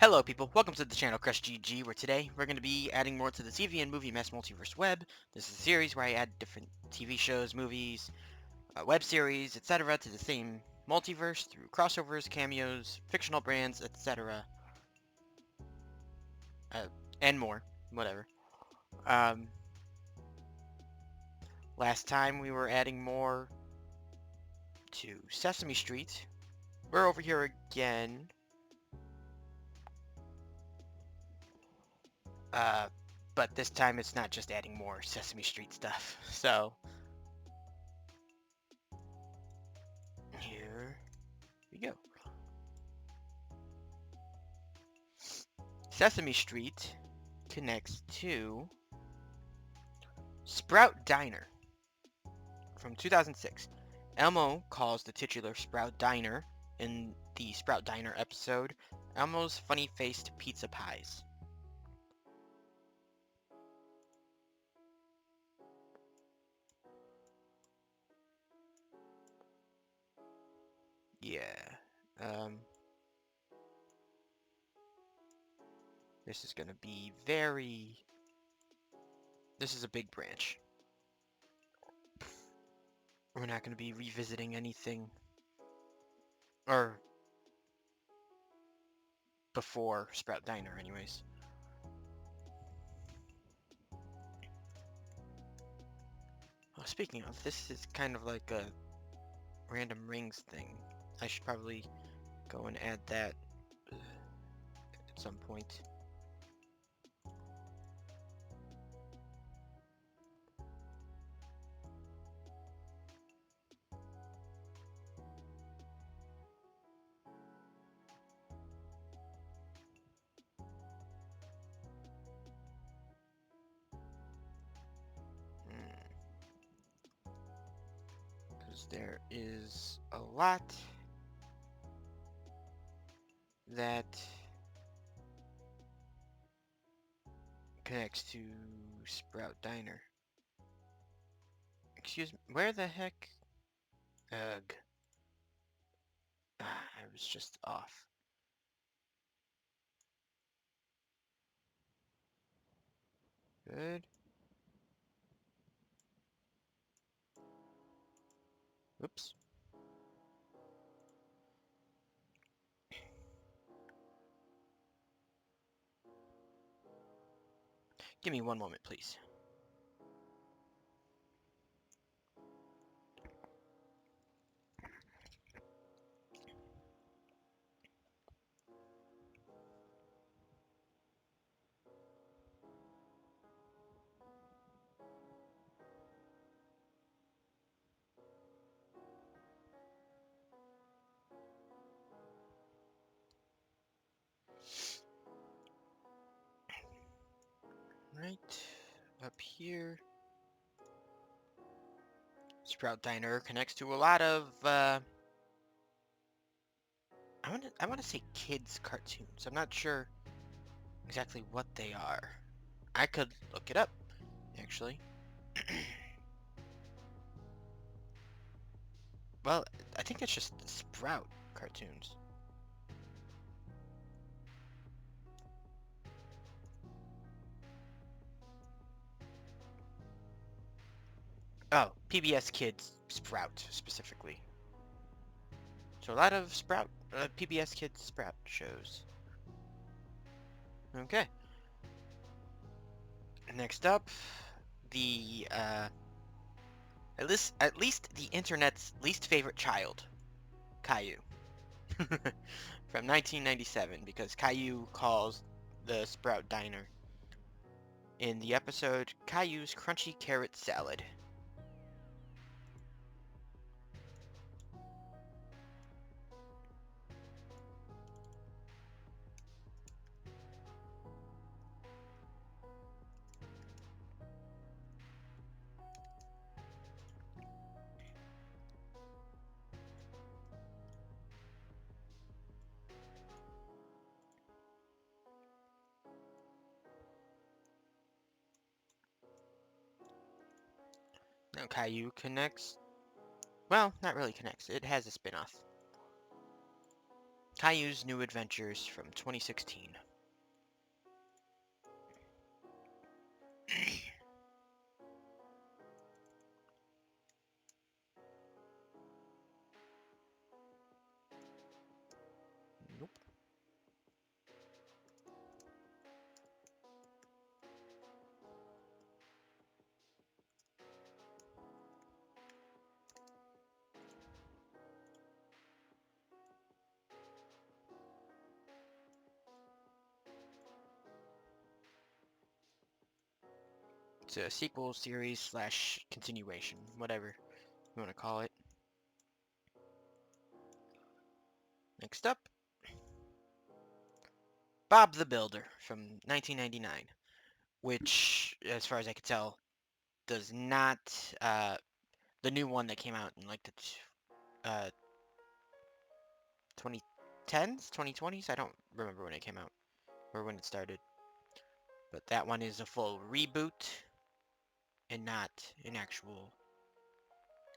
Hello people, welcome to the channel CrustG-G, where today we're going to be adding more to the TV and movie mess multiverse web. This is a series where I add different TV shows, movies, web series, etc. to the same multiverse through crossovers, cameos, fictional brands, etc. Uh, and more, whatever. Um, Last time we were adding more to Sesame Street. We're over here again. Uh, but this time it's not just adding more Sesame Street stuff. So, here we go. Sesame Street connects to Sprout Diner from 2006. Elmo calls the titular Sprout Diner in the Sprout Diner episode Elmo's funny-faced pizza pies. Yeah. This is gonna be very... This is a big branch. We're not gonna be revisiting anything or before Sprout Diner anyways. Well, speaking of, this is kind of like a random rings thing. I should probably go and add that at some point. Because there is a lot that connects to Sprout Diner. Excuse me, where the heck? Ugh. I was just off. Good. Oops. Give me one moment, please. Right up here. Sprout Diner connects to a lot of I want to say kids cartoons. I'm not sure exactly what they are. I could look it up, actually. Well, I think it's just Sprout cartoons. Oh, PBS Kids Sprout, specifically. So a lot of PBS Kids Sprout shows. Okay. Next up, the, at least the internet's least favorite child, Caillou. From 1997, because Caillou calls the Sprout Diner in the episode Caillou's Crunchy Carrot Salad. Now Caillou connects. Well, not really connects. It has a spin-off. Caillou's New Adventures from 2016. Nope. It's a sequel series slash continuation, whatever you want to call it. Next up, Bob the Builder from 1999, which, as far as I could tell, does not, the new one that came out in like the 2010s, 2020s, I don't remember when it came out, or when it started, but that one is a full reboot, and not an actual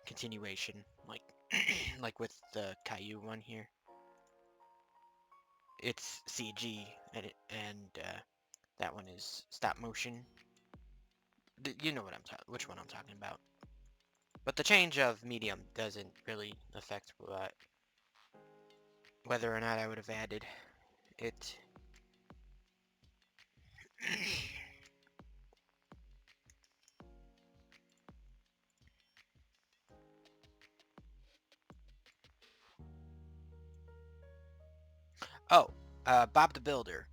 continuation, like, like with the Caillou one here. It's CG, and that one is stop motion. You know what which one I'm talking about. But the change of medium doesn't really affect whether or not I would have added it. Oh, Bob the Builder.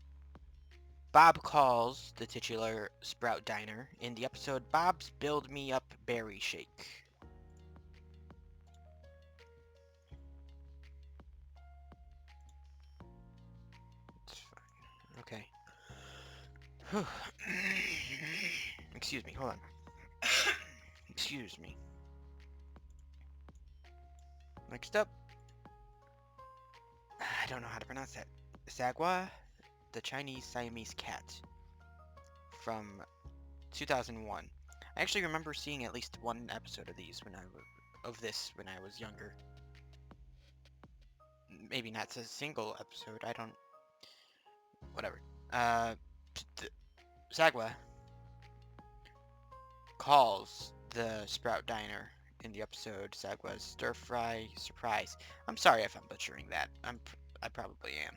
Bob calls the titular Sprout Diner in the episode Bob's Build Me Up Berry Shake. It's fine. Okay. Excuse me, hold on. Excuse me. Next up, I don't know how to pronounce that. Sagwa, the Chinese Siamese cat from 2001. I actually remember seeing at least one episode of these when I was younger. Maybe not a single episode. I don't. Whatever. Sagwa calls the Sprout Diner in the episode Sagwa's Stir Fry Surprise. I'm sorry if I'm butchering that. I probably am.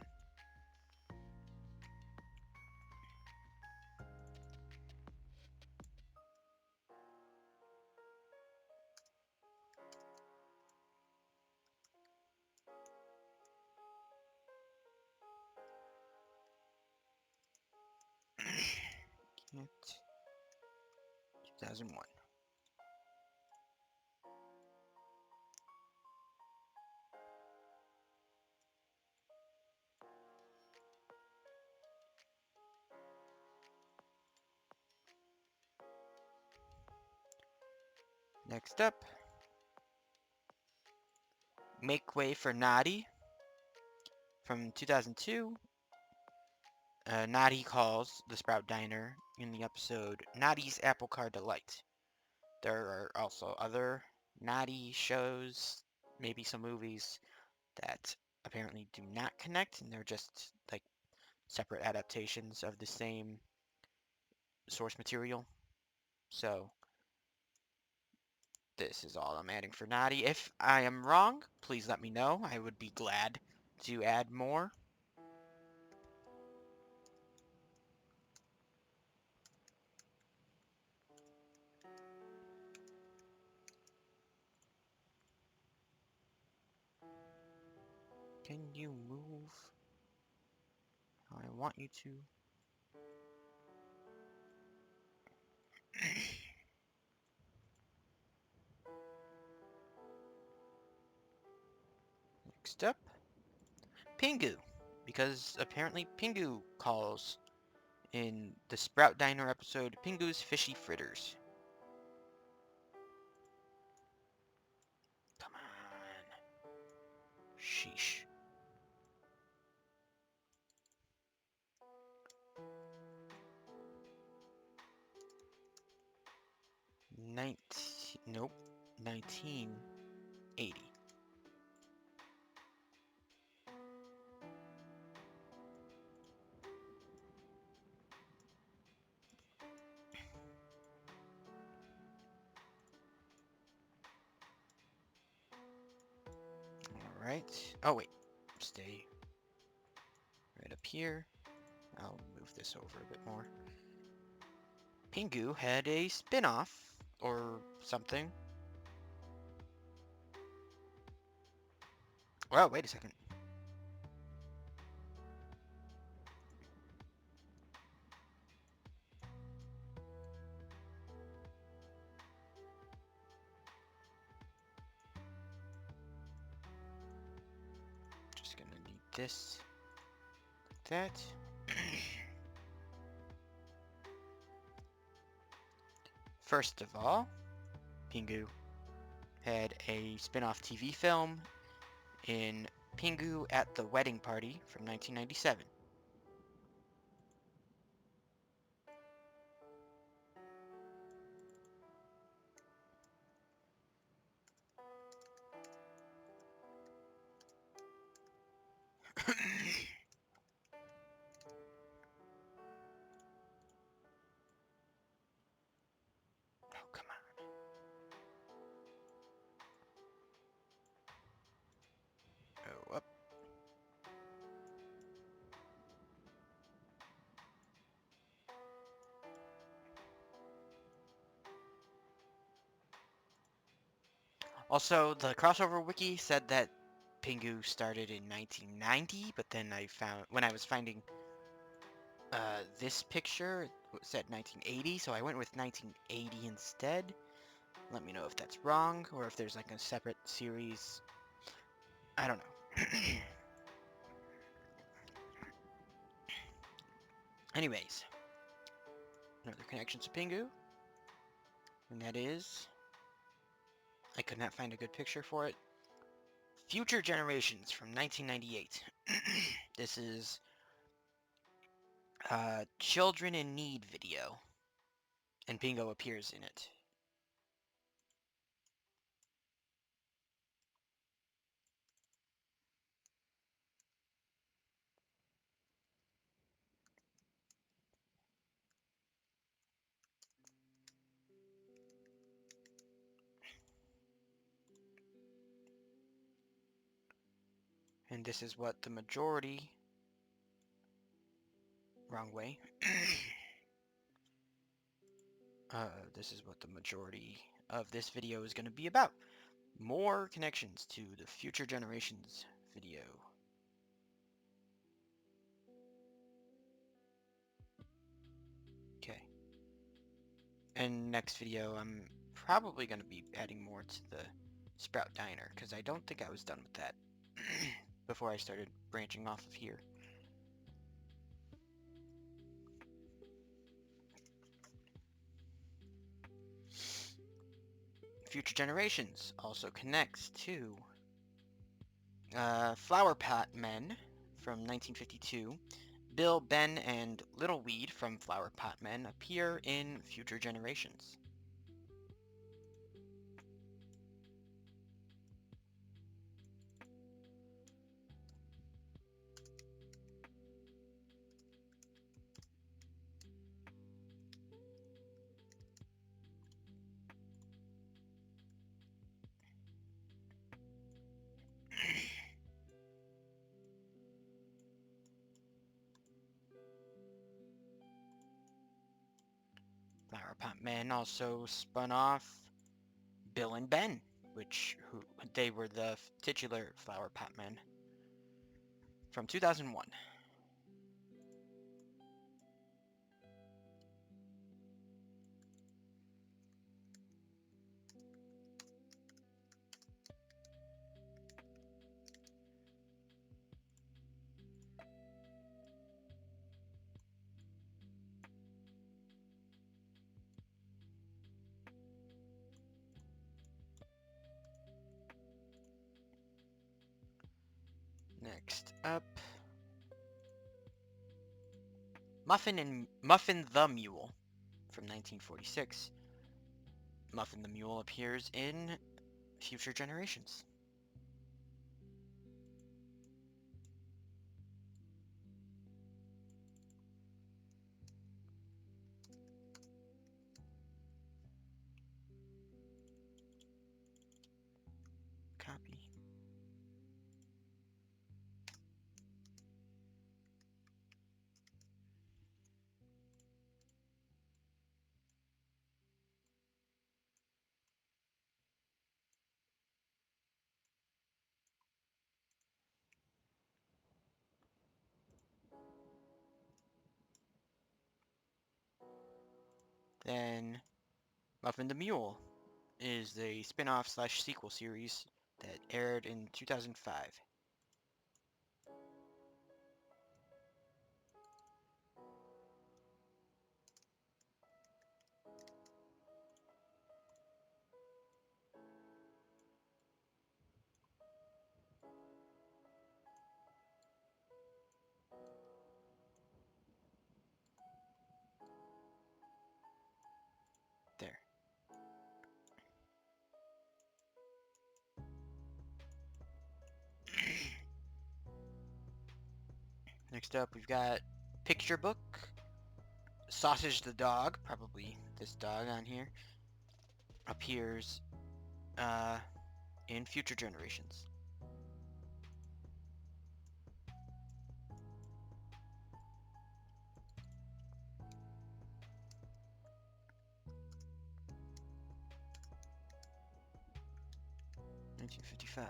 Can't. 2001. Next up, Make Way for Noddy from 2002. Noddy calls the Sprout Diner in the episode Noddy's Apple Car Delight. There are also other Noddy shows, maybe some movies that apparently do not connect, and they're just like separate adaptations of the same source material. So this is all I'm adding for Noddy. If I am wrong, please let me know. I would be glad to add more. Can you move how I want you to? Next up, Pingu. Because apparently Pingu calls in the Sprout Diner episode Pingu's Fishy Fritters. Come on. Sheesh. Nope. 1980. Alright. Oh, wait. Stay right up here. I'll move this over a bit more. Pingu had a spin-off, or something. Well, wait a second. Just gonna need this, like that. First of all, Pingu had a spin-off TV film in Pingu at the Wedding Party from 1997. Oh, come on. Oh, up. Also, the crossover wiki said that Pingu started in 1990, but then I found, when I was finding this picture, it said 1980, so I went with 1980 instead. Let me know if that's wrong, or if there's like a separate series. I don't know. Anyways, another connection to Pingu, and that is, I could not find a good picture for it. Future Generations from 1998. This is a Children in Need video, and Pingu appears in it. And this is what the majority, wrong way, this is what the majority of this video is going to be about. More connections to the Future Generations video. Okay. And next video, I'm probably going to be adding more to the Sprout Diner, because I don't think I was done with that before I started branching off of here. Future Generations also connects to Flower Pot Men from 1952. Bill, Ben, and Little Weed from Flower Pot Men appear in Future Generations. Flower Pot Men also spun off Bill and Ben, who they were the titular Flower Pot Men from 2001. Next up, Muffin the Mule from 1946. Muffin the Mule appears in Future Generations. Copy. Then Muffin the Mule is the spin-off slash sequel series that aired in 2005. There. Next up, we've got Picture Book. Sausage the dog, probably this dog on here, appears in future generations. (1955).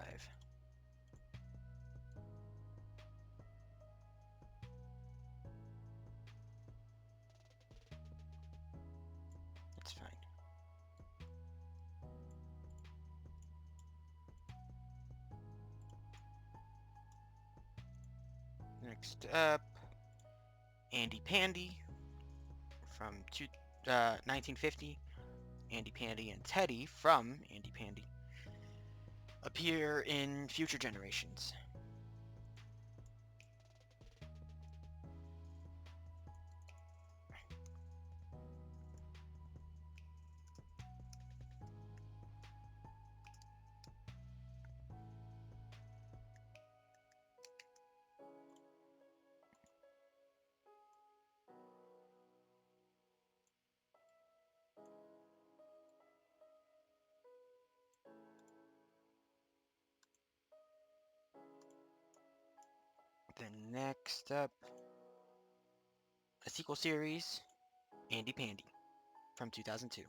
That's fine. Next up, Andy Pandy from 1950. Andy Pandy and Teddy from Andy Pandy appear in future generations. Then next up, a sequel series, Andy Pandy from 2002.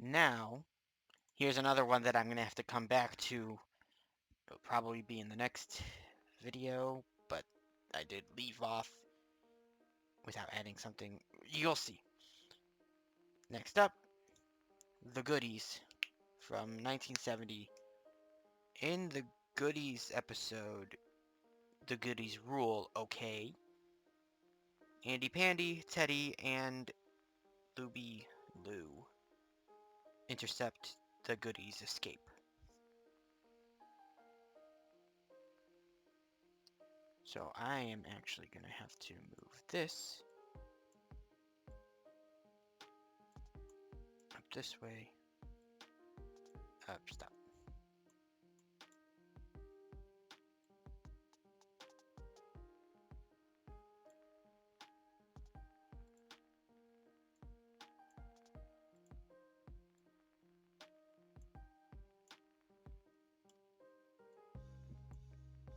Now, here's another one that I'm going to have to come back to. It'll probably be in the next video, but I did leave off without adding something. You'll see. Next up, The Goodies from 1970. In the Goodies episode, The Goodies rule, okay? Andy Pandy, Teddy, and Luby Lou intercept the Goodies' escape. So I am actually going to have to move this up this way. Stop.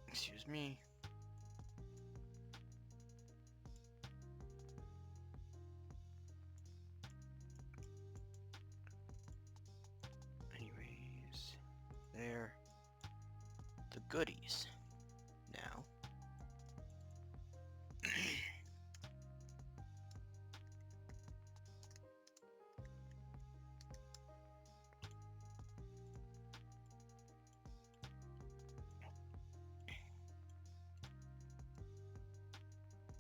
Excuse me. Anyways, there. The Goodies. Now.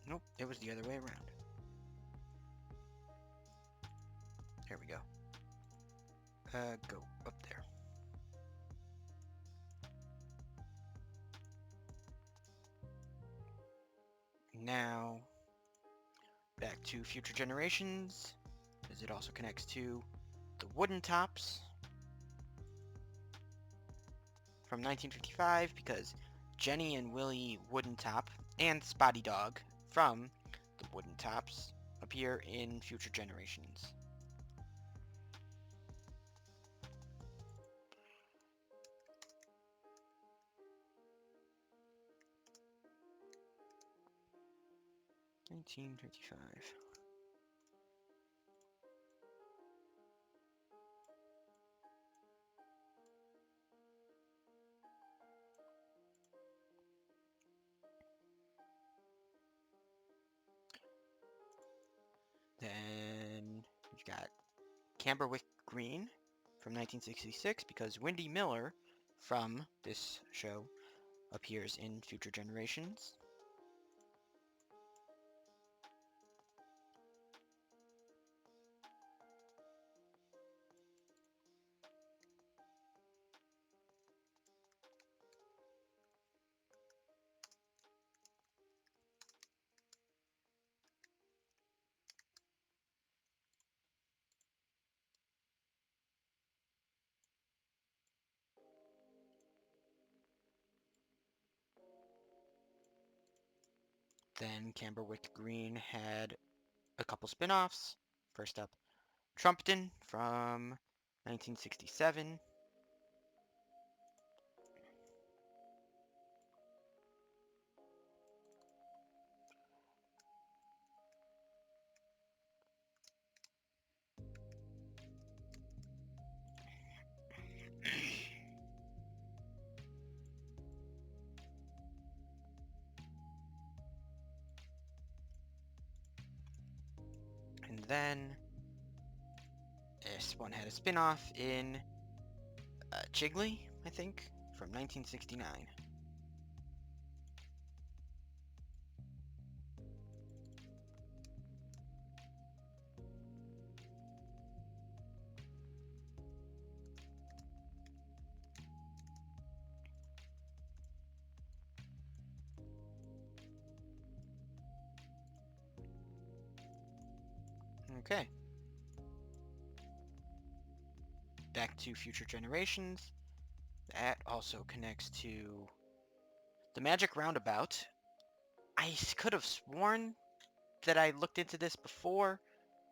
Nope, it was the other way around. There we go. Go up there. Now, back to future generations, as it also connects to the Wooden Tops from 1955, because Jenny and Willie Wooden Top and Spotty Dog from the Wooden Tops appear in future generations. 1935. Then we've got Camberwick Green from 1966 because Wendy Miller from this show appears in future generations. Then Camberwick Green had a couple spin-offs. First up, Trumpton from 1967. And then this one had a spin-off in Chigley, I think, from 1969. Okay. Back to future generations. That also connects to the Magic Roundabout. I could have sworn that I looked into this before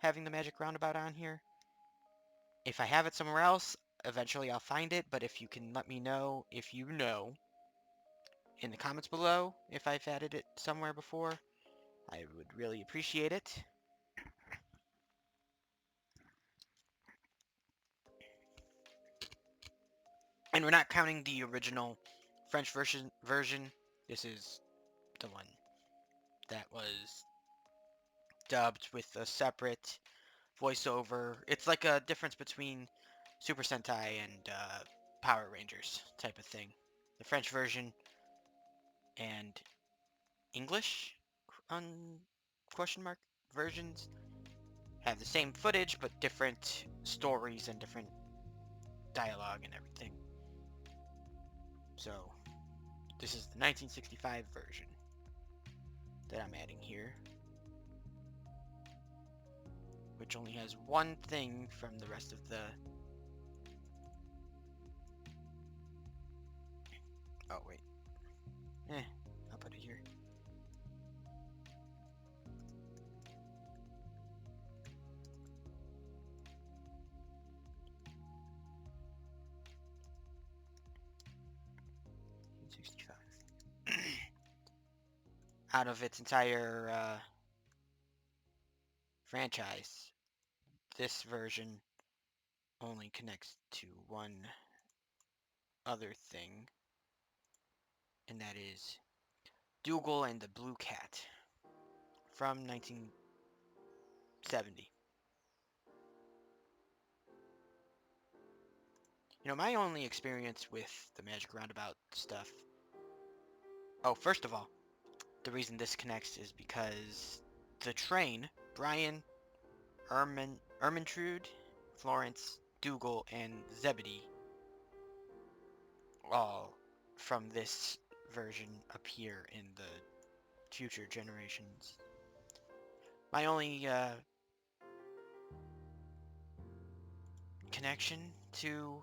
having the Magic Roundabout on here. If I have it somewhere else, eventually I'll find it, but if you can let me know if you know in the comments below if I've added it somewhere before, I would really appreciate it. And we're not counting the original French version. This is the one that was dubbed with a separate voiceover. It's like a difference between Super Sentai and Power Rangers type of thing. The French version and English on question mark versions have the same footage but different stories and different dialogue and everything. So this is the 1965 version that I'm adding here, which only has one thing from the rest of the... Oh, wait. I'll put it here. Out of its entire franchise, this version only connects to one other thing, and that is Dougal and the Blue Cat from 1970. You know, my only experience with the Magic Roundabout stuff... Oh, first of all, the reason this connects is because the train, Brian, Ermintrude, Florence, Dougal, and Zebedee, all from this version appear in the future generations. My only connection to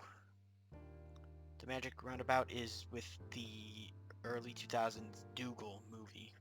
the Magic Roundabout is with the early 2000s Dougal movie.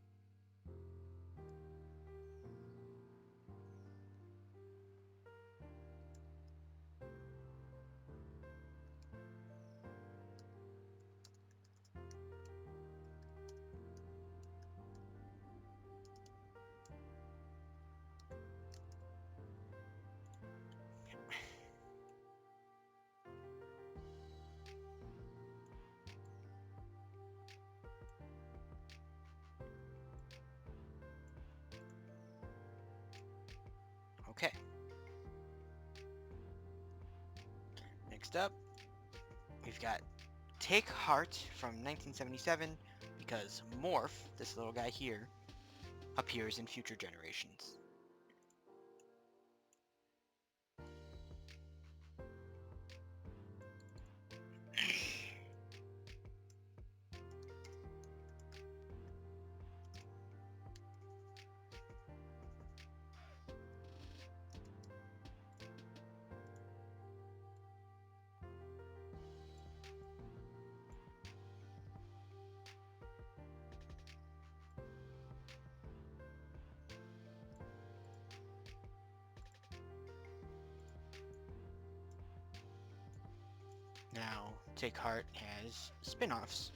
Okay. Next up, we've got Take Heart from 1977, because Morph, this little guy here, appears in future generations. Now, Take Heart has spin-offs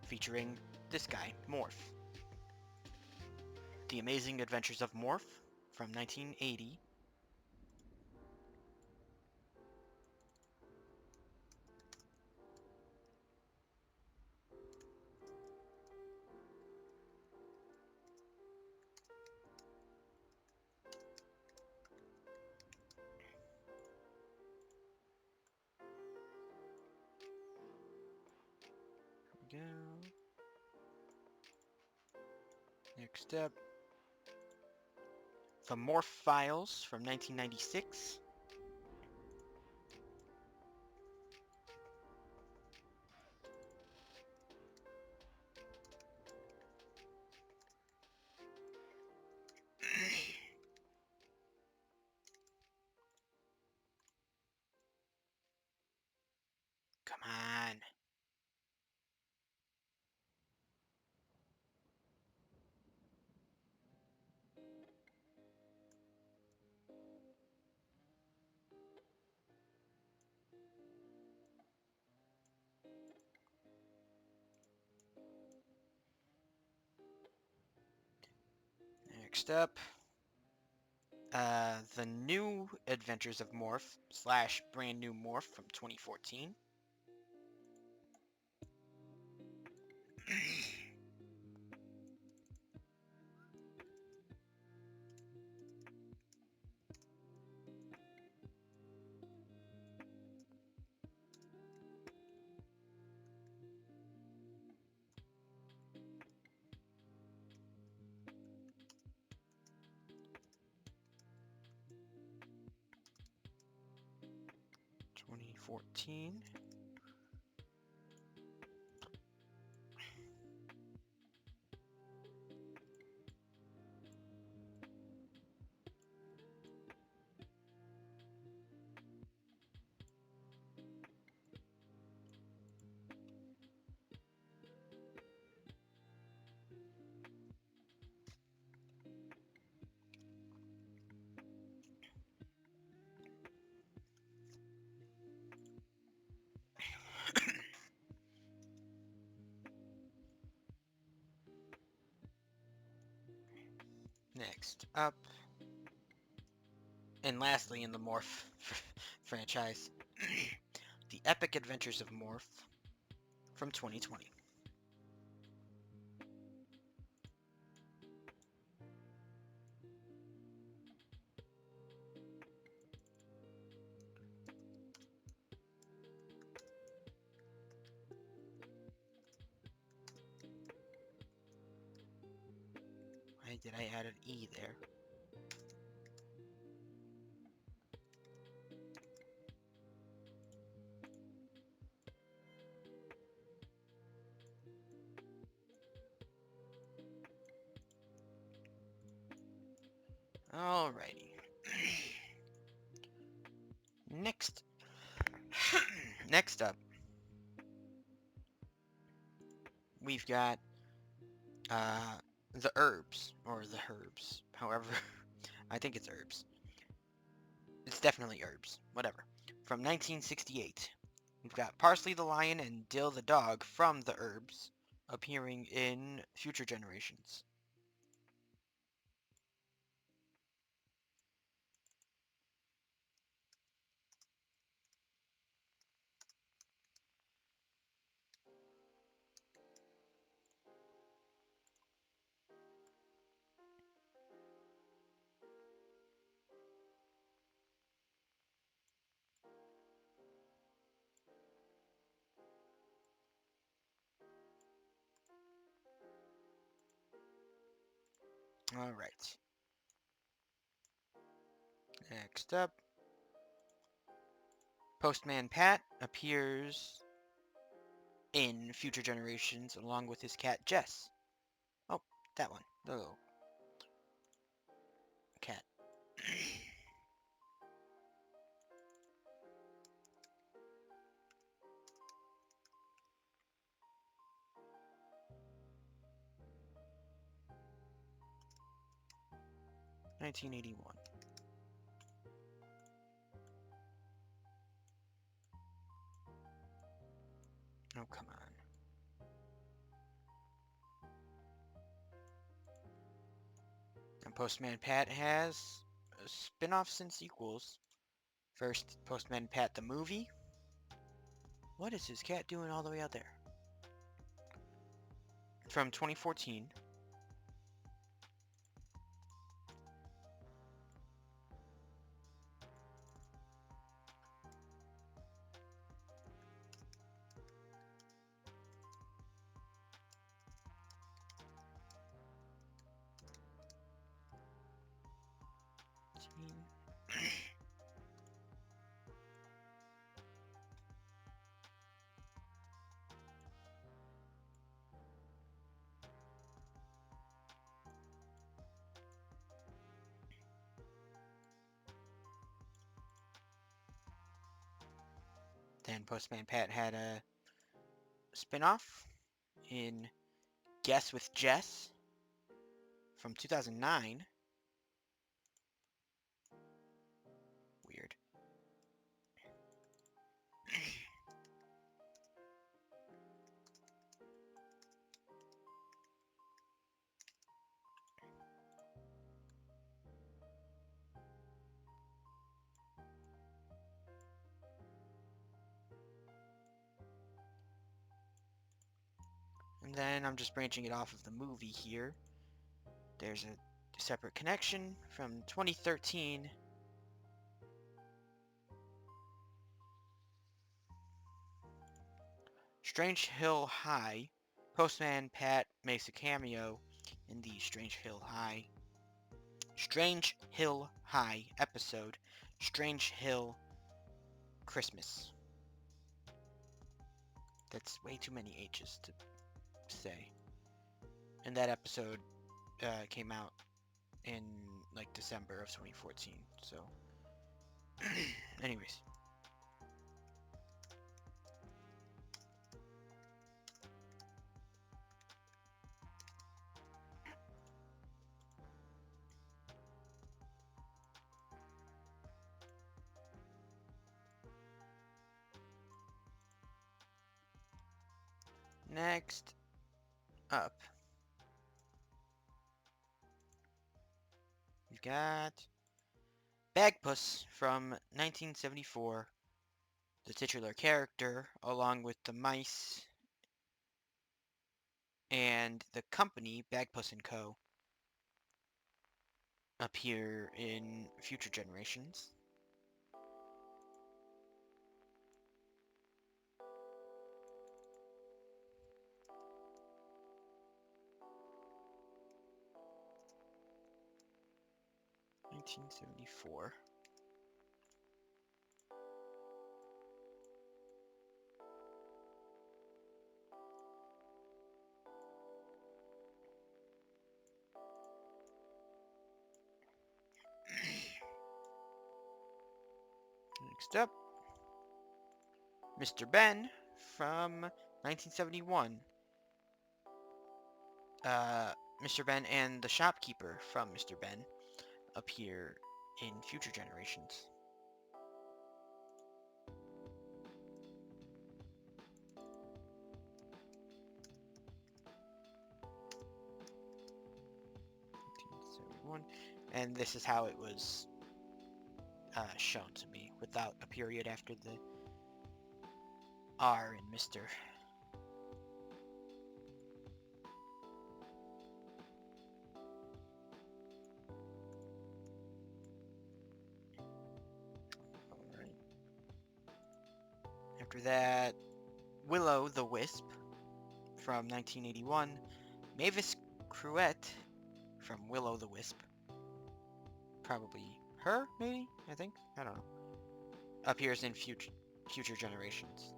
featuring this guy, Morph. The Amazing Adventures of Morph from 1980. Here we go. Next up, The Morph Files from 1996. Come on. Next up, The New Adventures of Morph slash Brand New Morph from 2014. Next up, and lastly in the Morph franchise, The Epic Adventures of Morph from 2020. Why did I add an E there? Alrighty. Next, next up, we've got the herbs, or the herbs. However, I think it's herbs. It's definitely herbs. Whatever. From 1968, we've got Parsley the lion and Dill the dog from the herbs appearing in future generations. Alright. Next up, Postman Pat appears in future generations along with his cat Jess. Oh, that one. The little cat. 1981. Oh, come on. And Postman Pat has spin-offs and sequels. First, Postman Pat the movie. What is his cat doing all the way out there? From 2014. Then Postman Pat had a spin-off in Guess with Jess from 2009. Weird. And then I'm just branching it off of the movie here. There's a separate connection from 2013. Strange Hill High. Postman Pat makes a cameo in the Strange Hill High episode, Strange Hill Christmas. That's way too many H's to say. And that episode came out in like December of 2014. So, anyways. Next up, we've got Bagpuss from 1974, the titular character, along with the mice and the company, Bagpuss & Co., appear in future generations. (1974). Next up, Mr. Ben from 1971. Mr. Ben and the shopkeeper from Mr. Ben appear in future generations. And this is how it was shown to me, without a period after the R in Mr. Alright. After that, Willow the Wisp from 1981. Mavis Cruet from Will-O-the-Wisp. Probably her, maybe? I think? I don't know. Appears in future generations.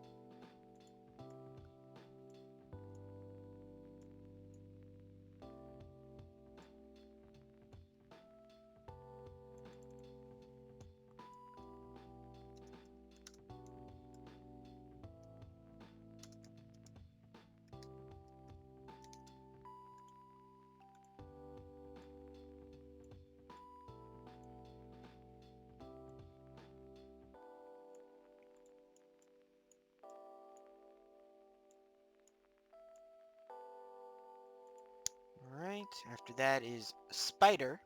Alright, after that is Spider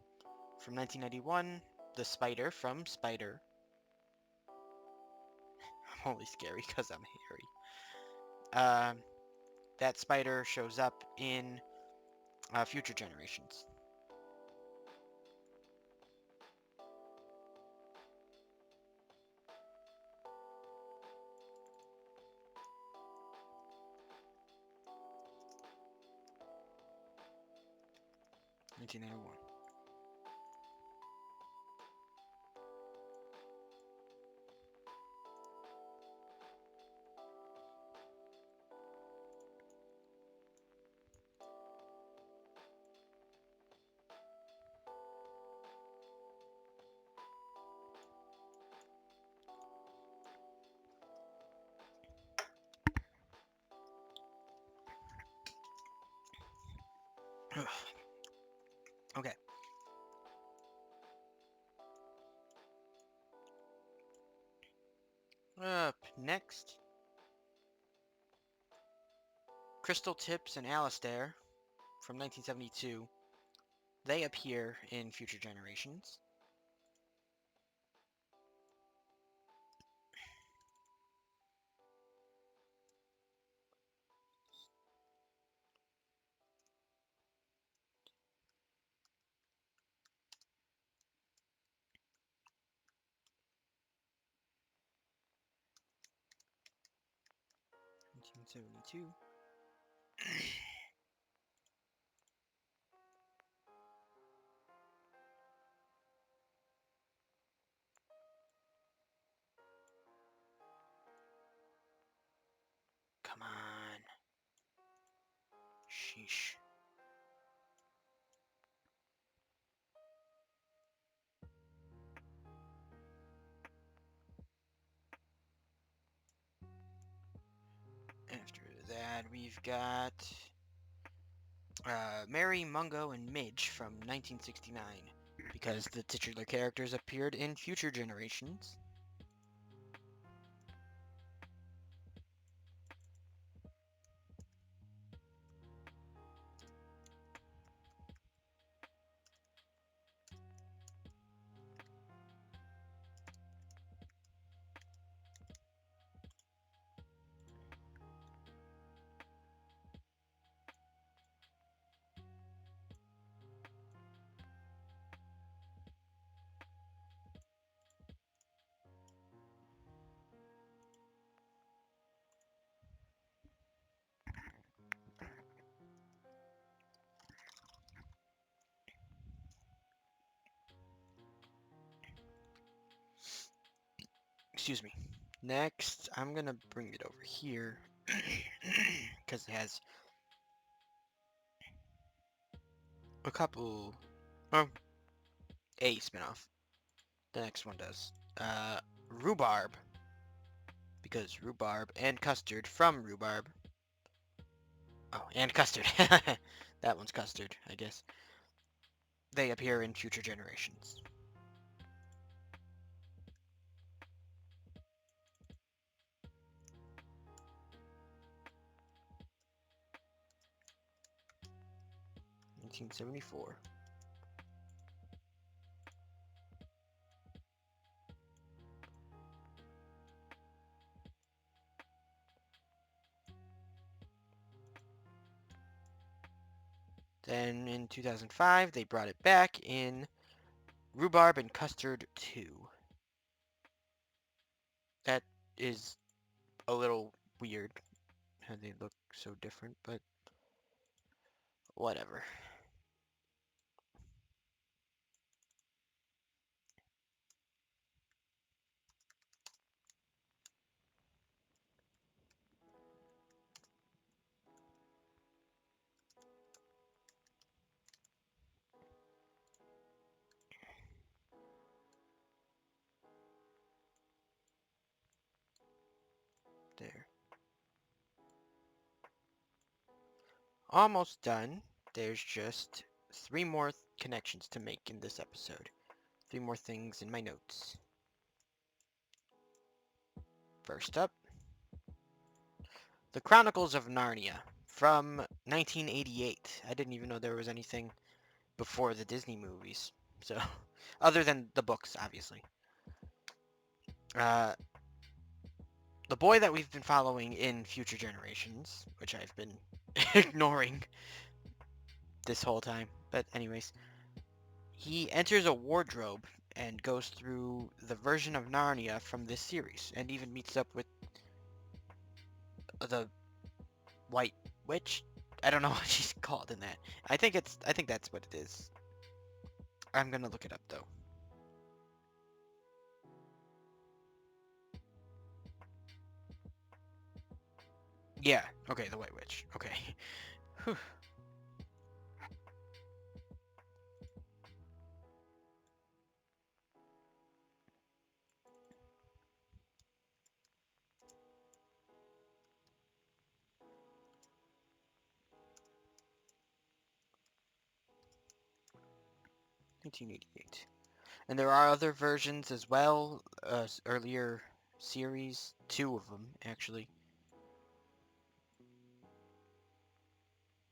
from 1991. The Spider from Spider. I'm only scary because I'm hairy. That Spider shows up in future generations. (1991). Okay. Up next, Crystal Tips and Alistair from 1972. They appear in future generations. (1972). Come on. Sheesh. After that, we've got Mary, Mungo, and Midge from 1969, because the titular characters appeared in future generations. Excuse me. Next, I'm gonna bring it over here because it has a couple, well, a spinoff. The next one does. Rhubarb, because rhubarb and custard from rhubarb. Oh, and custard. That one's custard, I guess. They appear in future generations. (1974). Then in 2005, they brought it back in Rhubarb and Custard 2. That is a little weird how they look so different, but whatever. There. Almost done. There's just 3 more connections to make in this episode. 3 more things in my notes. First up, The Chronicles of Narnia from 1988. I didn't even know there was anything before the Disney movies. So, other than the books, obviously. The boy that we've been following in future generations, which I've been ignoring this whole time. But anyways, he enters a wardrobe and goes through the version of Narnia from this series, and even meets up with the White Witch. I don't know what she's called in that. I think that's what it is. I'm gonna look it up though. Yeah, okay, the White Witch. Okay. Whew. (1988). And there are other versions as well, earlier series, 2 of them actually,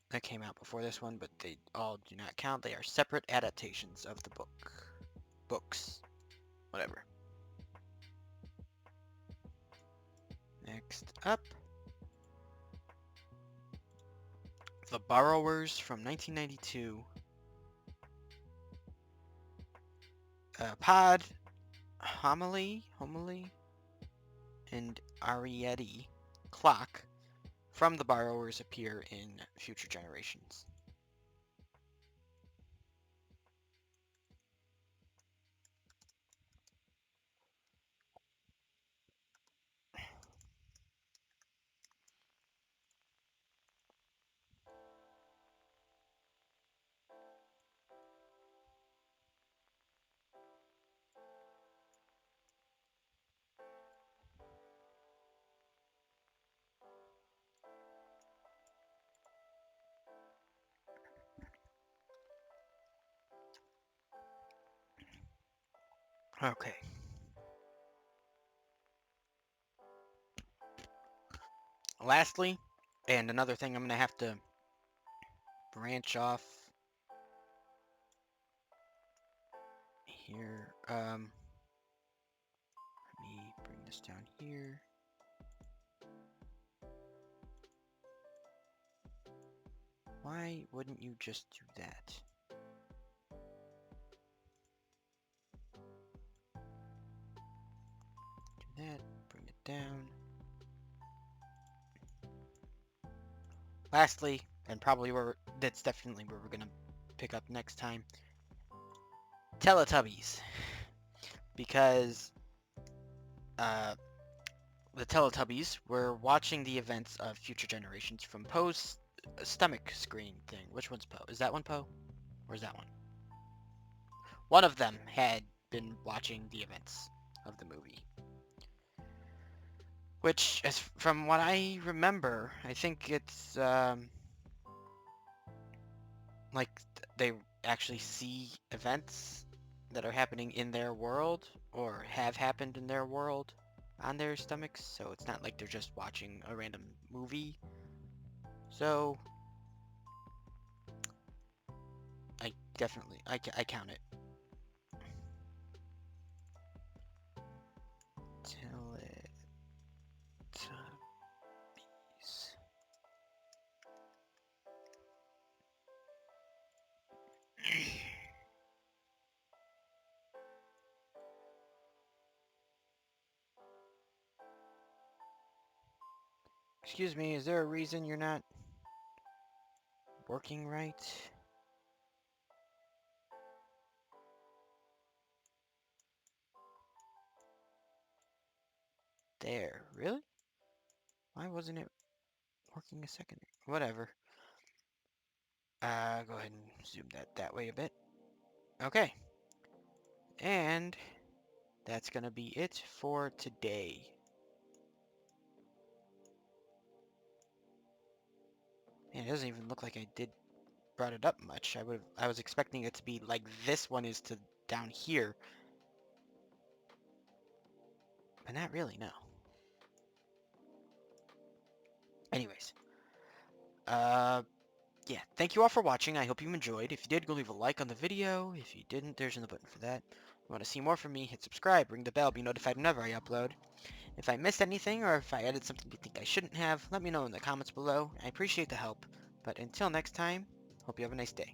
that came out before this one, but they all do not count. They are separate adaptations of the books, whatever. Next up, The Borrowers from 1992. Pod, Homily, and Arietti Clock from The Borrowers appear in future generations. Okay. Lastly, and another thing I'm going to have to branch off here. Let me bring this down here. Why wouldn't you just do that? Do that, bring it down. Lastly, and probably that's definitely where we're gonna pick up next time, Teletubbies. Because the Teletubbies were watching the events of future generations from Poe's stomach screen thing. Which one's Poe? Is that one Poe? Or is that one? One of them had been watching the events of the movie. Which, as from what I remember, I think it's like they actually see events that are happening in their world or have happened in their world on their stomachs, so it's not like they're just watching a random movie. So I definitely I count it. Teletubbies. Excuse me, is there a reason you're not working right? There, really? Why wasn't it working a second ago? Whatever. Go ahead and zoom that way a bit. Okay. And that's gonna be it for today. it doesn't even look like I did brought it up much. I was expecting it to be like this one is to down here. But not really, no. Anyways. Yeah, thank you all for watching. I hope you enjoyed. If you did, go leave a like on the video. If you didn't, there's another button for that. If you want to see more from me, hit subscribe, ring the bell, be notified whenever I upload. If I missed anything, or if I added something you think I shouldn't have, let me know in the comments below. I appreciate the help. But until next time, hope you have a nice day.